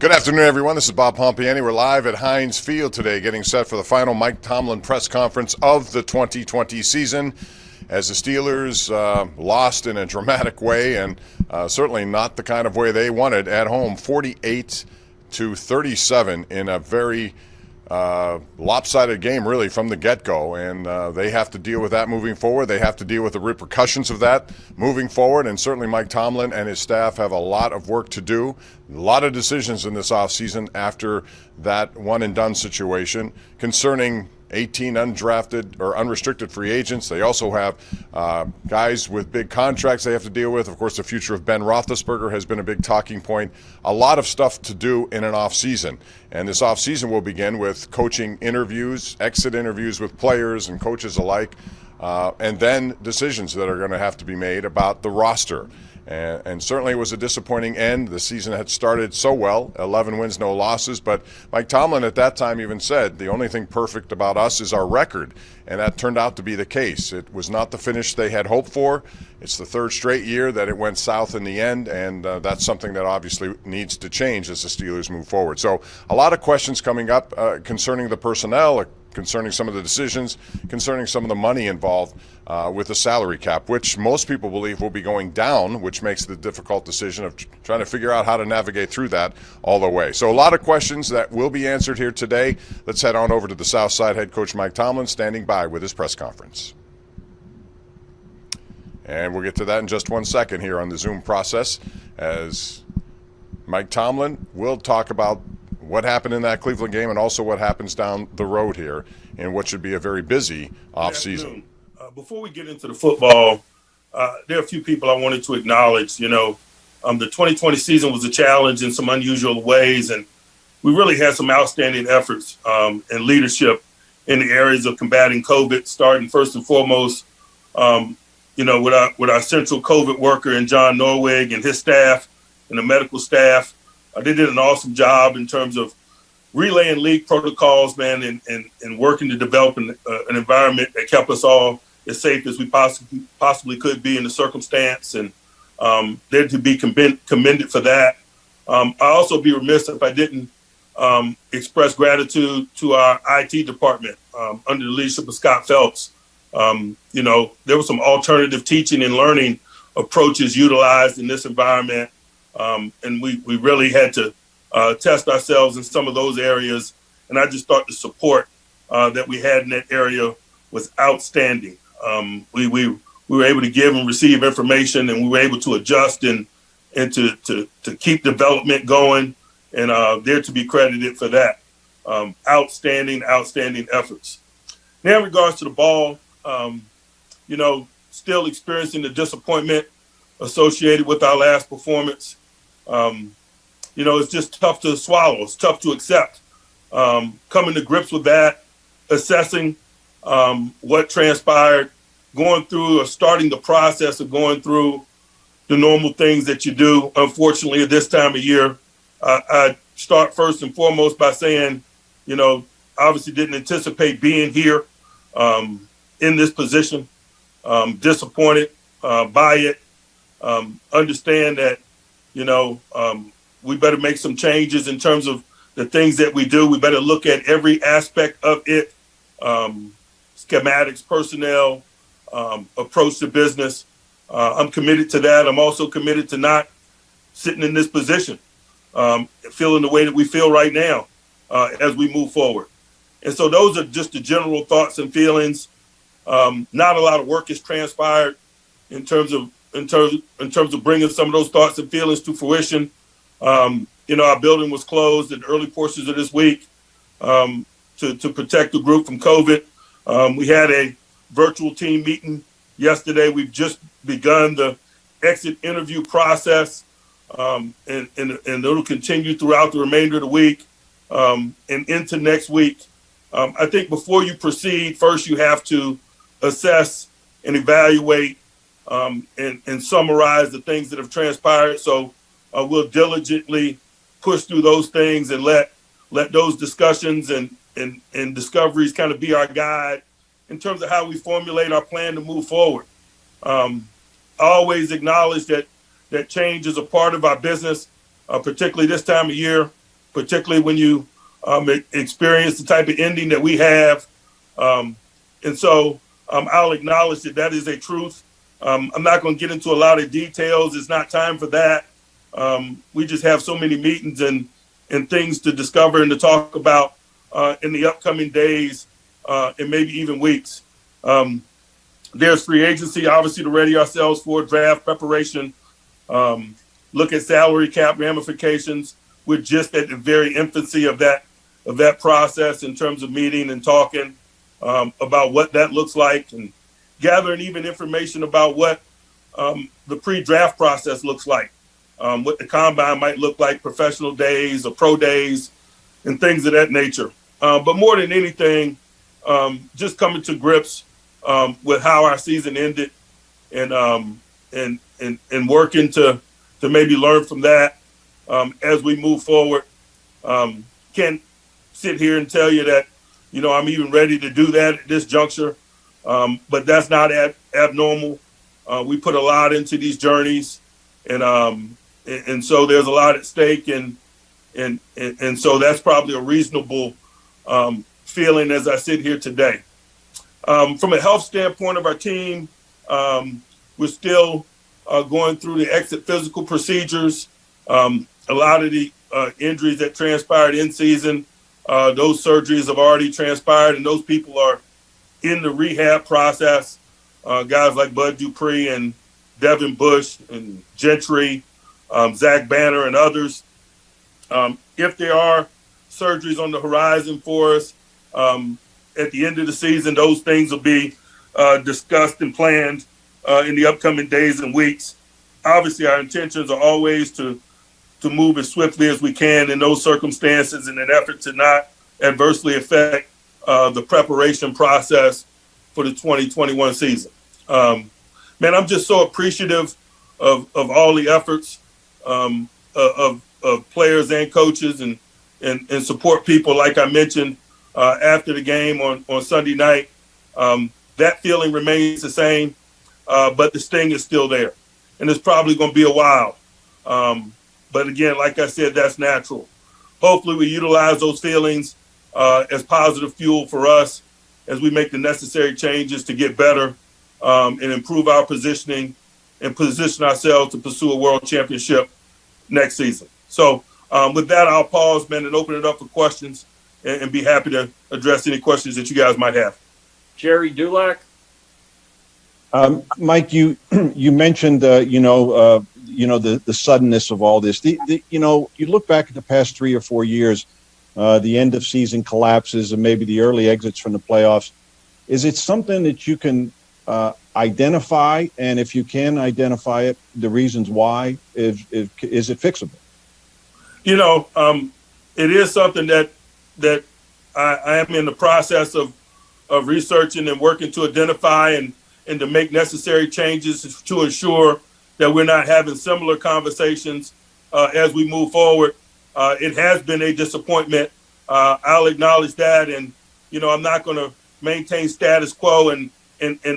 Good afternoon, everyone. This is Bob Pompiani. We're live at Heinz Field today, getting set for the final Mike Tomlin press conference of the 2020 season, as the Steelers lost in a dramatic way, and certainly not the kind of way they wanted at home, 48-37 in a very lopsided game, really, from the get-go. And they have to deal with that moving forward. They have to deal with the repercussions of that moving forward. And certainly Mike Tomlin and his staff have a lot of work to do, a lot of decisions in this offseason after that one-and-done situation concerning 18 undrafted or unrestricted free agents. They also have guys with big contracts they have to deal with. Of course, the future of Ben Roethlisberger has been a big talking point. A lot of stuff to do in an offseason. And this offseason will begin with coaching interviews, exit interviews with players and coaches alike, and then decisions that are going to have to be made about the roster. And certainly it was a disappointing end. The season had started so well, 11 wins, no losses. But Mike Tomlin at that time even said, the only thing perfect about us is our record. And that turned out to be the case. It was not the finish they had hoped for. It's the third straight year that it went south in the end, and that's something that obviously needs to change as the Steelers move forward. So a lot of questions coming up concerning the personnel, concerning some of the decisions, concerning some of the money involved with the salary cap, which most people believe will be going down, which makes the difficult decision of trying to figure out how to navigate through that all the way. So a lot of questions that will be answered here today. Let's head on over to the South Side. Head coach Mike Tomlin standing by with his press conference. And we'll get to that in just 1 second here on the Zoom process, as Mike Tomlin will talk about what happened in that Cleveland game and also what happens down the road here in what should be a very busy offseason. Before we get into the football, there are a few people I wanted to acknowledge. The 2020 season was a challenge in some unusual ways, and we really had some outstanding efforts and leadership in the areas of combating COVID, starting first and foremost, with our central COVID worker and John Norwig and his staff and the medical staff. They did an awesome job in terms of relaying league protocols, man, and working to develop an environment that kept us all as safe as we possibly could be in the circumstance. And they're to be commended for that. I'll also be remiss if I didn't express gratitude to our IT department under the leadership of Scott Phelps. There was some alternative teaching and learning approaches utilized in this environment. And we really had to test ourselves in some of those areas. And I just thought the support that we had in that area was outstanding. We were able to give and receive information, and we were able to adjust and to keep development going. And they're to be credited for that. Outstanding efforts. Now, in regards to the ball, still experiencing the disappointment associated with our last performance. It's just tough to swallow. It's tough to accept. Coming to grips with that, assessing what transpired, going through or starting the process of going through the normal things that you do. Unfortunately, at this time of year, I start first and foremost by saying, obviously didn't anticipate being here in this position. Disappointed by it. Understand that, we better make some changes in terms of the things that we do. We better look at every aspect of it, schematics, personnel, approach to business. I'm committed to that. I'm also committed to not sitting in this position, feeling the way that we feel right now as we move forward. And so those are just the general thoughts and feelings. Not a lot of work has transpired in terms of bringing some of those thoughts and feelings to fruition. Our building was closed in early portions of this week to protect the group from COVID. We had a virtual team meeting yesterday. We've just begun the exit interview process, and it'll continue throughout the remainder of the week and into next week. I think before you proceed, first you have to assess and evaluate and summarize the things that have transpired. So we'll diligently push through those things and let those discussions and discoveries kind of be our guide in terms of how we formulate our plan to move forward. I always acknowledge that change is a part of our business, particularly this time of year. particularly when you experience the type of ending that we have. And so I'll acknowledge that that is a truth. I'm not going to get into a lot of details. It's not time for that. We just have so many meetings and things to discover and to talk about in the upcoming days and maybe even weeks. There's free agency, obviously, to ready ourselves for draft preparation. Look at salary cap ramifications. We're just at the very infancy of that process in terms of meeting and talking about what that looks like and gathering even information about what the pre-draft process looks like, what the combine might look like, professional days or pro days and things of that nature. But more than anything, just coming to grips with how our season ended and working to maybe learn from that as we move forward. Can't sit here and tell you that, I'm even ready to do that at this juncture, but that's not abnormal. We put a lot into these journeys, and so there's a lot at stake, and so that's probably a reasonable feeling as I sit here today. From a health standpoint of our team, we're still going through the exit physical procedures. A lot of the injuries that transpired in season, those surgeries have already transpired, and those people are in the rehab process. Guys like Bud Dupree and Devin Bush and Gentry, Zach Banner, and others. If there are surgeries on the horizon for us at the end of the season, those things will be discussed and planned in the upcoming days and weeks. Obviously, our intentions are always to move as swiftly as we can in those circumstances in an effort to not adversely affect the preparation process for the 2021 season. Man, I'm just so appreciative of all the efforts of players and coaches and support people, like I mentioned after the game on Sunday night. That feeling remains the same, but the sting is still there. And it's probably going to be a while. But again, like I said, that's natural. Hopefully we utilize those feelings as positive fuel for us as we make the necessary changes to get better and improve our positioning and position ourselves to pursue a world championship next season. So with that, I'll pause, man, and open it up for questions and be happy to address any questions that you guys might have. Jerry Dulac. Mike, you mentioned the suddenness of all this. You look back at the past 3 or 4 years, the end of season collapses and maybe the early exits from the playoffs. Is it something that you can identify? And if you can identify it, the reasons why, is it fixable? It is something that I am in the process of researching and working to identify and to make necessary changes to ensure that we're not having similar conversations as we move forward. It has been a disappointment. I'll acknowledge that. And, I'm not going to maintain status quo and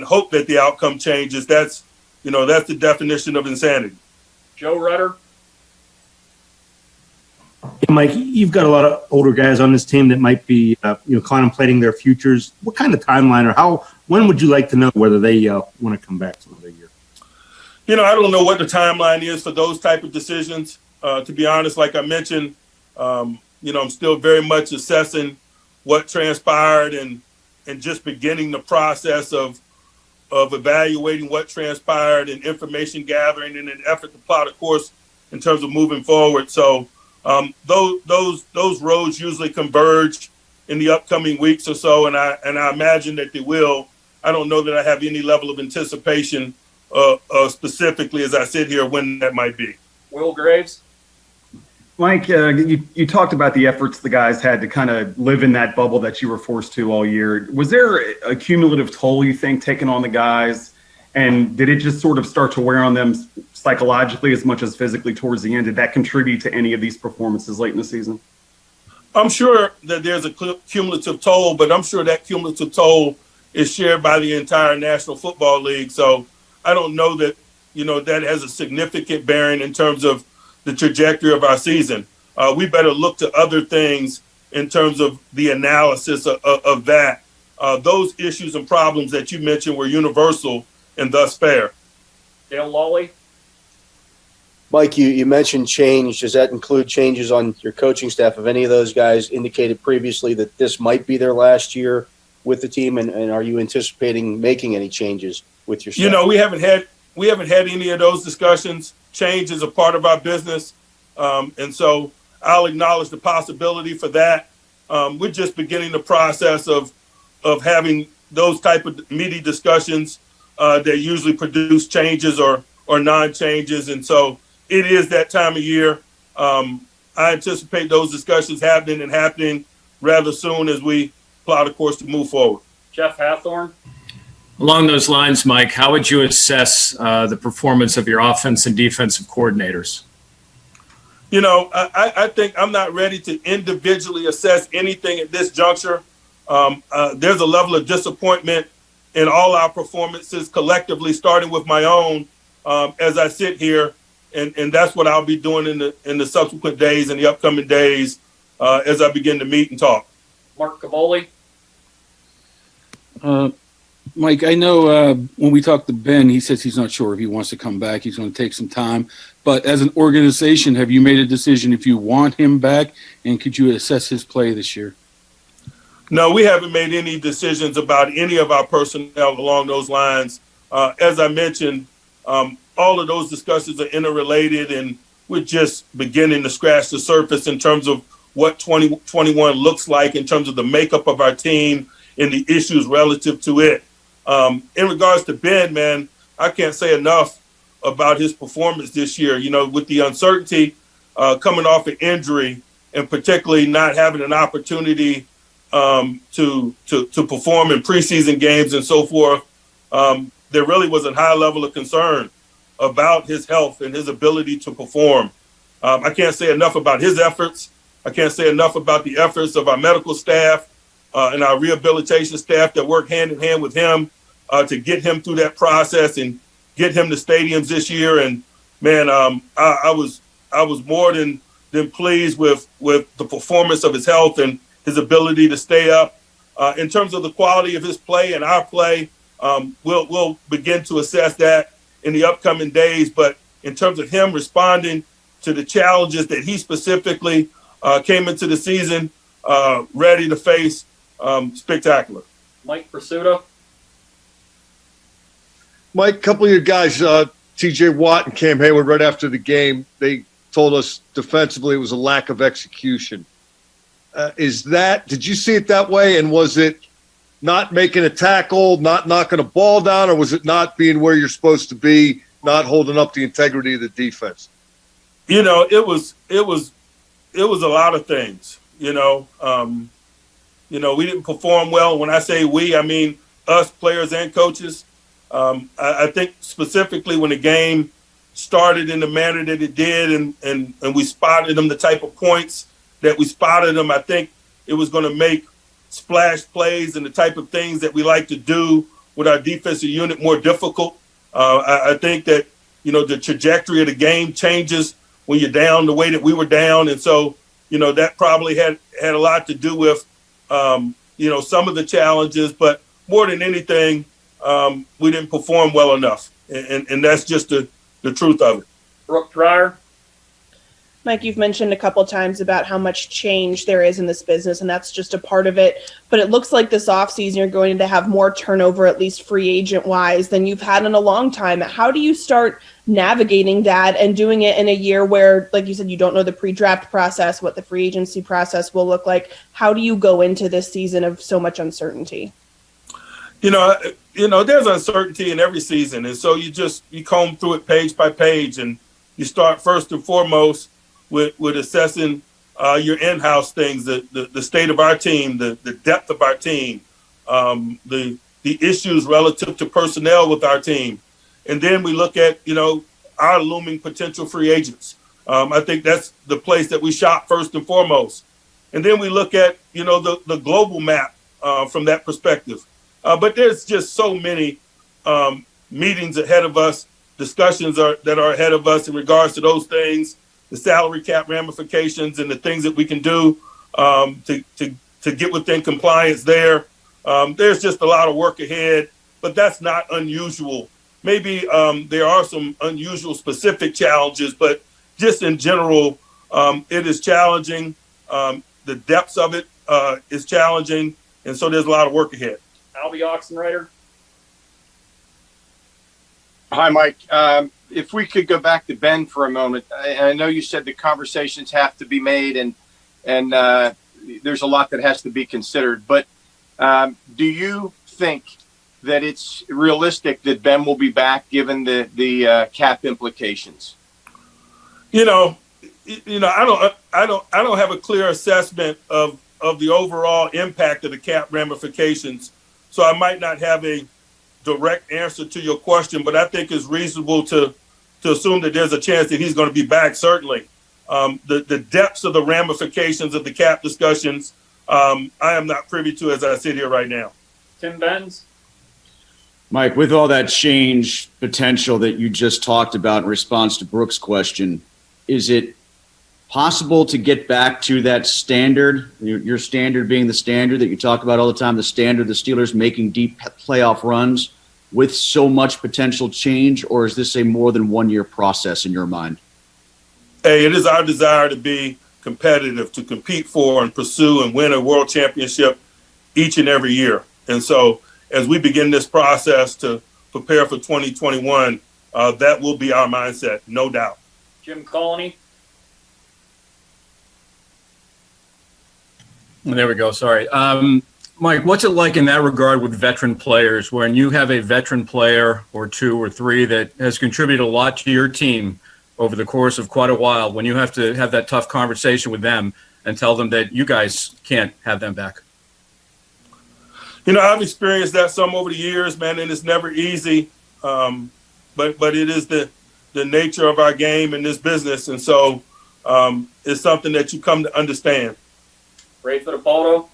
hope that the outcome changes. That's the definition of insanity. Joe Rutter. Mike, you've got a lot of older guys on this team that might be, contemplating their futures. What kind of timeline or when would you like to know whether they want to come back for another year? I don't know what the timeline is for those type of decisions. To be honest, like I mentioned, I'm still very much assessing what transpired and just beginning the process of evaluating what transpired and information gathering in an effort to plot a course in terms of moving forward. So those roads usually converge in the upcoming weeks or so, and I imagine that they will. I don't know that I have any level of anticipation specifically as I sit here when that might be. Will Graves. Mike, you talked about the efforts the guys had to kind of live in that bubble that you were forced to all year. Was there a cumulative toll, you think, taken on the guys? And did it just sort of start to wear on them psychologically as much as physically towards the end? Did that contribute to any of these performances late in the season? I'm sure that there's a cumulative toll, but I'm sure that cumulative toll is shared by the entire National Football League. So I don't know that, that has a significant bearing in terms of the trajectory of our season. we better look to other things in terms of the analysis of that. Those issues and problems that you mentioned were universal and thus fair. Dale Lawley. Mike, you mentioned change. Does that include changes on your coaching staff? Have any of those guys indicated previously that this might be their last year with the team, and are you anticipating making any changes with your staff? You know, we haven't had any of those discussions. Change is a part of our business, and so I'll acknowledge the possibility for that. We're just beginning the process of having those type of meaty discussions that usually produce changes or non-changes, and so it is that time of year. I anticipate those discussions happening rather soon as we plot a course to move forward. Jeff Hathorn. Along those lines, Mike, how would you assess the performance of your offense and defensive coordinators? You know, I think I'm not ready to individually assess anything at this juncture. There's a level of disappointment in all our performances collectively, starting with my own as I sit here. And that's what I'll be doing in the subsequent days and the upcoming days as I begin to meet and talk. Mark Cavoli. Mike, I know when we talked to Ben, he says he's not sure if he wants to come back. He's going to take some time. But as an organization, have you made a decision if you want him back, and could you assess his play this year? No, we haven't made any decisions about any of our personnel along those lines. As I mentioned, all of those discussions are interrelated, and we're just beginning to scratch the surface in terms of what 2021 looks like in terms of the makeup of our team and the issues relative to it. In regards to Ben, man, I can't say enough about his performance this year. You know, with the uncertainty coming off an injury, and particularly not having an opportunity to perform in preseason games and so forth, there really was a high level of concern about his health and his ability to perform. I can't say enough about his efforts. I can't say enough about the efforts of our medical staff and our rehabilitation staff that work hand in hand with him to get him through that process and get him to stadiums this year. And man, I was more than pleased with the performance of his health and his ability to stay up. In terms of the quality of his play and our play, we'll begin to assess that in the upcoming days. But in terms of him responding to the challenges that he specifically came into the season ready to face, spectacular. Mike Pursuta. Mike, a couple of your guys, T.J. Watt and Cam Hayward, right after the game, they told us defensively it was a lack of execution. Did you see it that way? And was it not making a tackle, not knocking a ball down, or was it not being where you're supposed to be, not holding up the integrity of the defense? You know, it was a lot of things. We didn't perform well. When I say we, I mean us, players and coaches. I think specifically when the game started in the manner that it did, and we spotted them the type of points that we spotted them, I think it was going to make splash plays and the type of things that we like to do with our defensive unit more difficult. I think that, the trajectory of the game changes when you're down the way that we were down. And so, that probably had a lot to do with, some of the challenges. But more than anything, we didn't perform well enough. And that's just the truth of it. Brooke Pryor. Mike, you've mentioned a couple times about how much change there is in this business, and that's just a part of it. But it looks like this offseason you're going to have more turnover, at least free agent-wise, than you've had in a long time. How do you start navigating that and doing it in a year where, like you said, you don't know the pre-draft process, what the free agency process will look like? How do you go into this season of so much uncertainty? There's uncertainty in every season. And so you comb through it page by page, and you start first and foremost with assessing your in-house things, the state of our team, the depth of our team, the issues relative to personnel with our team. And then we look at, our looming potential free agents. I think that's the place that we shop first and foremost. And then we look at, the global map from that perspective. But there's just so many meetings ahead of us, discussions that are ahead of us in regards to those things. the salary cap ramifications and the things that we can do to get within compliance there. There's just a lot of work ahead, but that's not unusual. Maybe there are some unusual specific challenges, but just in general, it is challenging. The depths of it is challenging, and so there's a lot of work ahead. Albie Oxenreiter. Hi, Mike. If we could go back to Ben for a moment. I know you said the conversations have to be made, and there's a lot that has to be considered. But do you think that it's realistic that Ben will be back given the cap implications? I don't have a clear assessment of the overall impact of the cap ramifications, so I might not have a direct answer to your question, but I think it's reasonable to assume that there's a chance that he's going to be back. Certainly, the depths of the ramifications of the cap discussions, I am not privy to as I sit here right now. Tim Benz. Mike, with all that change potential that you just talked about in response to Brooks' question, is it possible to get back to that standard, your standard being the standard that you talk about all the time, the standard, the Steelers making deep playoff runs with so much potential change, or is this a more than 1 year process in your mind? Hey, it is our desire to be competitive, to compete for and pursue and win a world championship each and every year. And so as we begin this process to prepare for 2021, that will be our mindset, no doubt. Jim Colony. There we go. Sorry. Mike, what's it like in that regard with veteran players when you have a veteran player or two or three that has contributed a lot to your team over the course of quite a while, when you have to have that tough conversation with them and tell them that you guys can't have them back? I've experienced that some over the years, man, and it's never easy. But it is the nature of our game in this business. And so it's something that you come to understand. Ray Fittipaldo.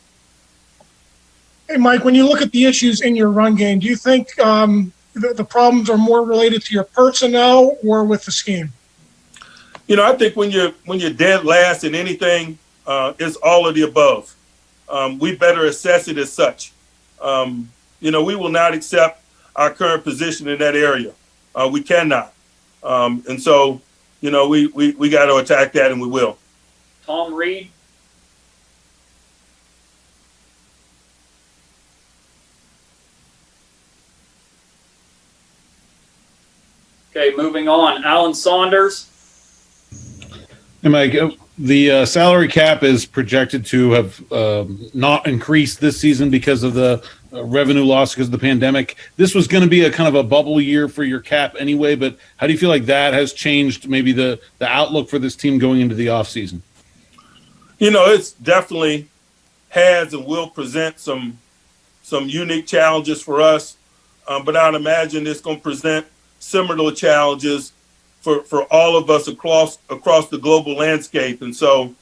Hey, Mike, when you look at the issues in your run game, do you think the problems are more related to your personnel or with the scheme? I think when you're dead last in anything, it's all of the above. We better assess it as such. We will not accept our current position in that area. We cannot. And so, we got to attack that, and we will. Tom Reed. Okay, moving on. Alan Saunders. Hey, Mike, the salary cap is projected to have not increased this season because of the revenue loss because of the pandemic. This was going to be a kind of a bubble year for your cap anyway, but how do you feel like that has changed maybe the outlook for this team going into the offseason? It's definitely has and will present some unique challenges for us, but I'd imagine it's going to present similar challenges for all of us across the global landscape. And so,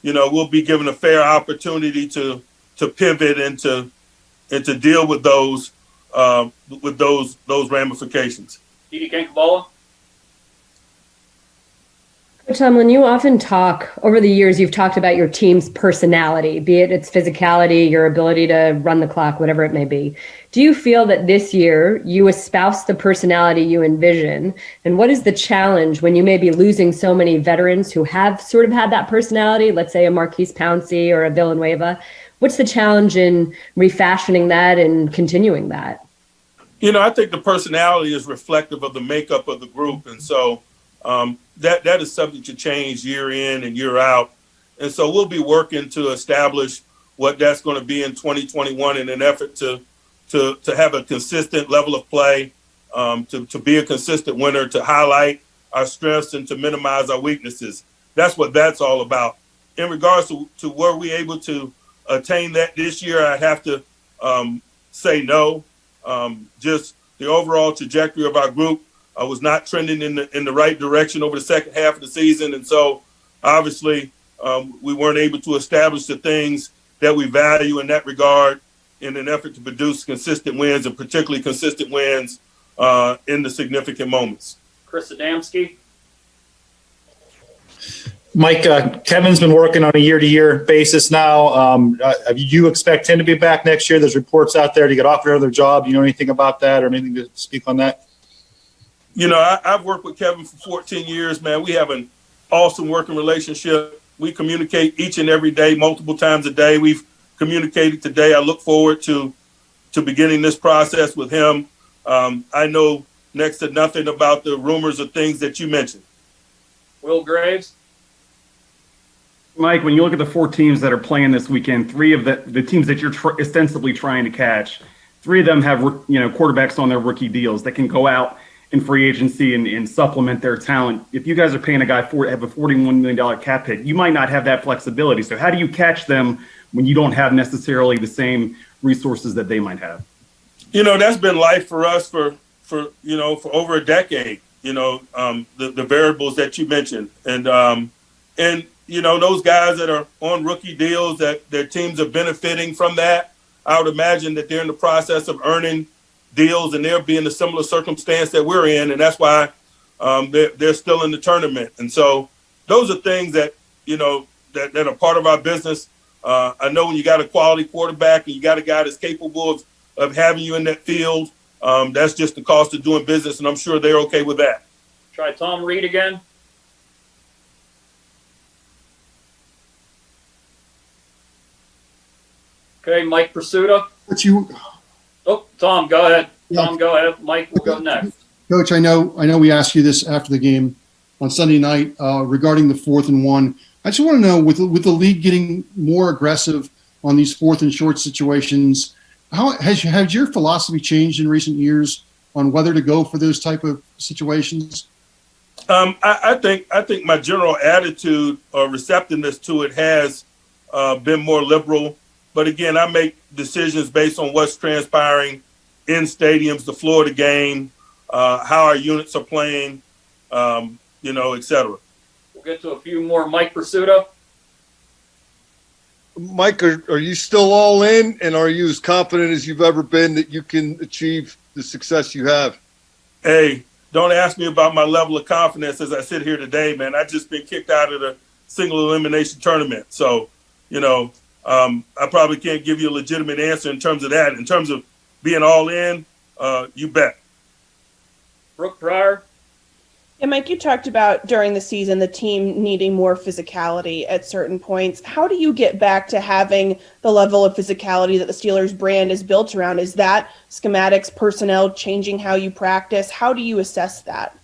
we'll be given a fair opportunity to pivot and to deal with those ramifications. Didi Kankabala. Coach Tomlin, you often talk, over the years, you've talked about your team's personality, be it its physicality, your ability to run the clock, whatever it may be. Do you feel that this year you espouse the personality you envision? And what is the challenge when you may be losing so many veterans who have sort of had that personality, let's say a Marquise Pouncey or a Villanueva? What's the challenge in refashioning that and continuing that? I think the personality is reflective of the makeup of the group. And so, that is subject to change year in and year out. And so we'll be working to establish what that's going to be in 2021 in an effort to have a consistent level of play, to be a consistent winner, to highlight our strengths and to minimize our weaknesses. That's what that's all about. In regards to were we able to attain that this year, I'd have to say no. Just the overall trajectory of our group was not trending in the right direction over the second half of the season. And so obviously we weren't able to establish the things that we value in that regard in an effort to produce consistent wins, and particularly consistent wins in the significant moments. Chris Adamski. Mike, Kevin's been working on a year-to-year basis now. Do you expect him to be back next year? There's reports out there to get offered another job. Do you know anything about that or anything to speak on that? You know, I've worked with Kevin for 14 years, man. We have an awesome working relationship. We communicate each and every day, multiple times a day. We've communicated today. I look forward to beginning this process with him. I know next to nothing about the rumors or things that you mentioned. Will Graves? Mike, when you look at the 4 teams that are playing this weekend, 3 of the teams that you're ostensibly trying to catch, 3 of them have quarterbacks on their rookie deals that can go out in free agency and supplement their talent. If you guys are paying a guy have a $41 million cap hit, you might not have that flexibility. So how do you catch them when you don't have necessarily the same resources that they might have? You know, that's been life for us for over a decade. You know, the variables that you mentioned, and you know, those guys that are on rookie deals, that their teams are benefiting from that. I would imagine that they're in the process of earning deals, and they'll be in a similar circumstance that we're in, and that's why they're still in the tournament. And so those are things that, you know, that are part of our business. I know when you got a quality quarterback and you got a guy that's capable of having you in that field, that's just the cost of doing business, and I'm sure they're okay with that. Try Tom Reed again. Okay, Mike Pursuta. Oh, Tom, go ahead. Yeah. Tom, go ahead. Mike will go next. Coach, I know we asked you this after the game on Sunday night regarding the 4th and 1. I just want to know, with the league getting more aggressive on these 4th and short situations, how has your philosophy changed in recent years on whether to go for those type of situations? I think my general attitude or receptiveness to it has been more liberal. But again, I make decisions based on what's transpiring in stadiums, the floor of the game, how our units are playing, et cetera. We'll get to a few more. Mike Pursuta. Mike, are you still all in, and are you as confident as you've ever been that you can achieve the success you have? Hey, don't ask me about my level of confidence as I sit here today, man. I just been kicked out of the single elimination tournament. So, I probably can't give you a legitimate answer in terms of that. In terms of being all in, you bet. Brooke Pryor. Yeah, Mike, you talked about during the season the team needing more physicality at certain points. How do you get back to having the level of physicality that the Steelers brand is built around? Is that schematics, personnel, changing how you practice? How do you assess that?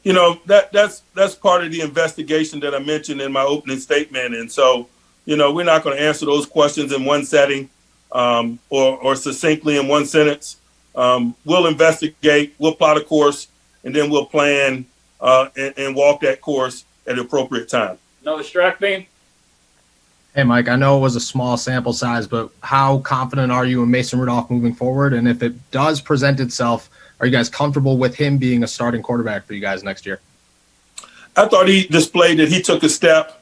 You know, that's part of the investigation that I mentioned in my opening statement. And so, we're not going to answer those questions in one setting or succinctly in one sentence. We'll investigate, we'll plot a course, and then we'll plan and walk that course at the appropriate time. Noah Strackbeam. Hey, Mike, I know it was a small sample size, but how confident are you in Mason Rudolph moving forward? And if it does present itself, are you guys comfortable with him being a starting quarterback for you guys next year? I thought he displayed that he took a step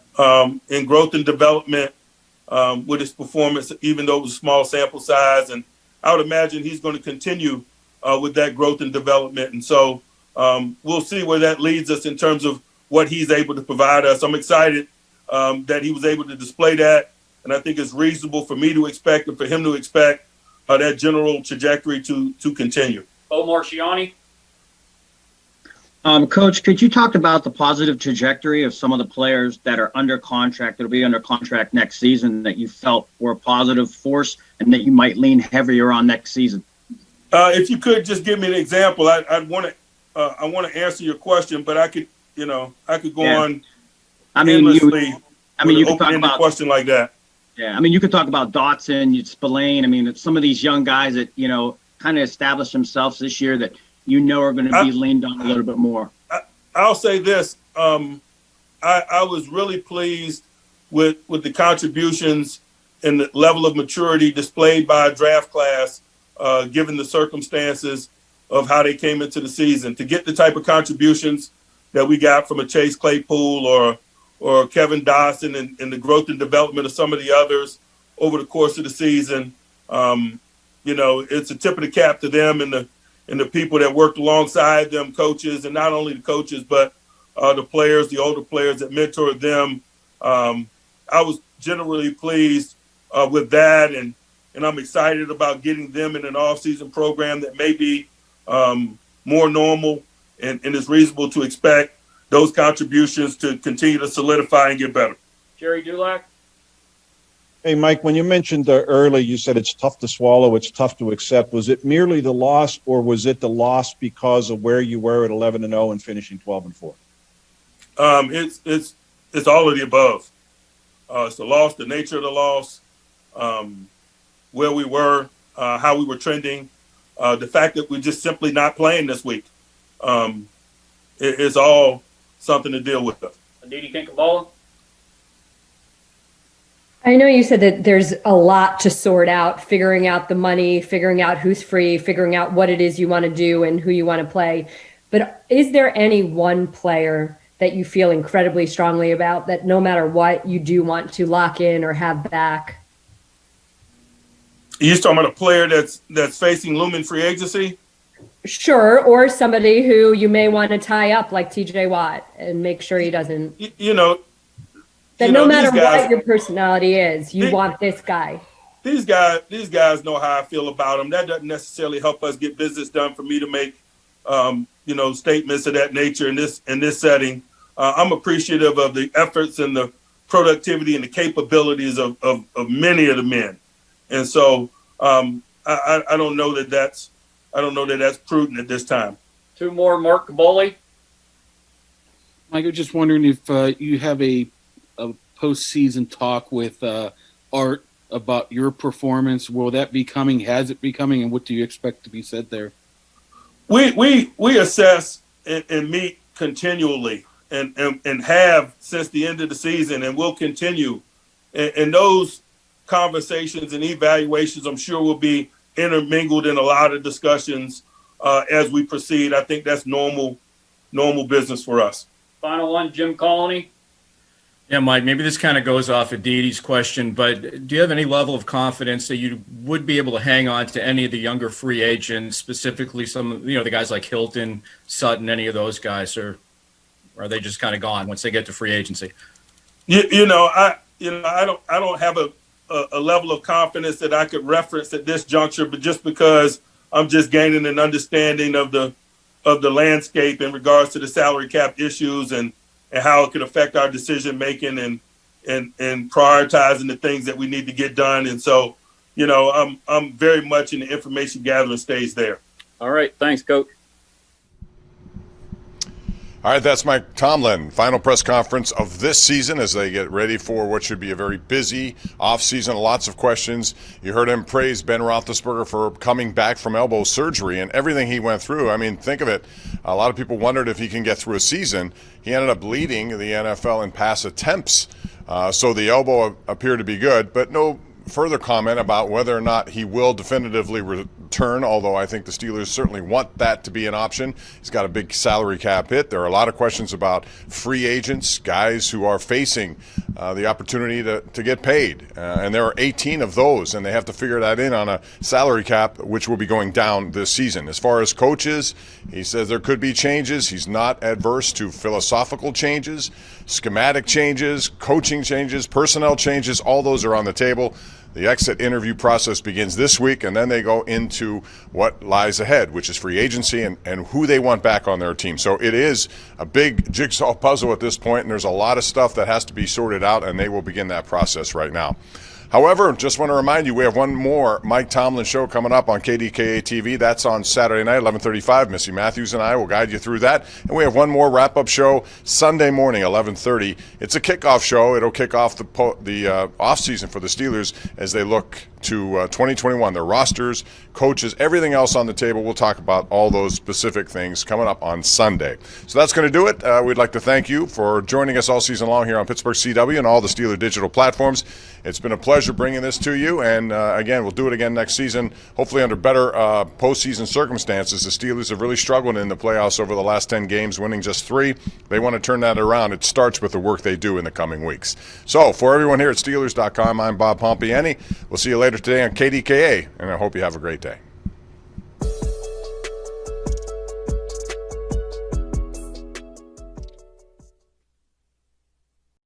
in growth and development with his performance, even though it was a small sample size. And I would imagine he's going to continue with that growth and development. And so we'll see where that leads us in terms of what he's able to provide us. I'm excited that he was able to display that. And I think it's reasonable for me to expect and for him to expect that general trajectory to continue. Bo Marciani. Coach, could you talk about the positive trajectory of some of the players that are under contract, that'll be under contract next season, that you felt were a positive force and that you might lean heavier on next season? If you could just give me an example, I want to answer your question, but I could go on. I mean, you could talk about a question like that. Yeah, I mean, you could talk about Dotson, Spillane. I mean, it's some of these young guys that kind of established themselves this year that are going to be leaned on a little bit more. I'll say this: I was really pleased with the contributions and the level of maturity displayed by a draft class, given the circumstances of how they came into the season. To get the type of contributions that we got from a Chase Claypool or Kevin Dotson and the growth and development of some of the others over the course of the season, it's a tip of the cap to them and the people that worked alongside them, coaches, and not only the coaches, but the players, the older players that mentored them. I was generally pleased with that, and I'm excited about getting them in an off-season program that may be more normal and it's reasonable to expect those contributions to continue to solidify and get better. Jerry Dulac? Hey, Mike, when you mentioned early, you said it's tough to swallow, it's tough to accept. Was it merely the loss, or was it the loss because of where you were at 11-0 and finishing 12-4? It's all of the above. It's the loss, the nature of the loss, where we were, how we were trending, the fact that we're just simply not playing this week. It's all something to deal with. Aditi Kinkabala? I know you said that there's a lot to sort out, figuring out the money, figuring out who's free, figuring out what it is you want to do and who you want to play. But is there any one player that you feel incredibly strongly about that no matter what you do want to lock in or have back? You're talking about a player that's facing looming free agency? Sure, or somebody who you may want to tie up like TJ Watt and make sure he doesn't. No matter what your personality is, you want this guy. These guys know how I feel about them. That doesn't necessarily help us get business done for me to make statements of that nature in this setting. I'm appreciative of the efforts and the productivity and the capabilities of many of the men, and so I don't know that that's prudent at this time. Two more, Mark Caboli. Mike, I'm just wondering if you have a postseason talk with Art about your performance. Will that be coming? Has it be coming? And what do you expect to be said there? We assess and meet continually and have since the end of the season, and will continue. And those conversations and evaluations, I'm sure, will be intermingled in a lot of discussions as we proceed. I think that's normal business for us. Final one, Jim Colony. Yeah, Mike, maybe this kind of goes off Aditi's question, but do you have any level of confidence that you would be able to hang on to any of the younger free agents, specifically some, the guys like Hilton, Sutton, any of those guys, or are they just kind of gone once they get to free agency? I don't have a level of confidence that I could reference at this juncture, but just because I'm just gaining an understanding of the landscape in regards to the salary cap issues and how it can affect our decision making and prioritizing the things that we need to get done. And so, I'm very much in the information gathering stage there. All right. Thanks, Coach. All right, that's Mike Tomlin. Final press conference of this season as they get ready for what should be a very busy offseason. Lots of questions. You heard him praise Ben Roethlisberger for coming back from elbow surgery and everything he went through. I mean, think of it. A lot of people wondered if he can get through a season. He ended up leading the NFL in pass attempts. So the elbow appeared to be good, but no further comment about whether or not he will definitively return, although I think the Steelers certainly want that to be an option. He's got a big salary cap hit. There are a lot of questions about free agents, guys who are facing the opportunity to get paid. And there are 18 of those, and they have to figure that in on a salary cap, which will be going down this season. As far as coaches, he says there could be changes. He's not adverse to philosophical changes, schematic changes, coaching changes, personnel changes. All those are on the table. The exit interview process begins this week, and then they go into what lies ahead, which is free agency and who they want back on their team. So it is a big jigsaw puzzle at this point, and there's a lot of stuff that has to be sorted out, and they will begin that process right now. However, just want to remind you, we have one more Mike Tomlin show coming up on KDKA TV. That's on Saturday night, 11:35. Missy Matthews and I will guide you through that. And we have one more wrap-up show Sunday morning, 11:30. It's a kickoff show. It'll kick off the offseason for the Steelers as they look to 2021, their rosters, coaches, everything else on the table. We'll talk about all those specific things coming up on Sunday. So that's going to do it. We'd like to thank you for joining us all season long here on Pittsburgh CW and all the Steeler digital platforms. It's been a pleasure bringing this to you, and again, we'll do it again next season, hopefully under better postseason circumstances. The Steelers have really struggled in the playoffs over the last 10 games, winning just 3. They want to turn that around. It starts with the work they do in the coming weeks. So for everyone here at Steelers.com, I'm Bob Pompiani. We'll see you later today on KDKA, and I hope you have a great day.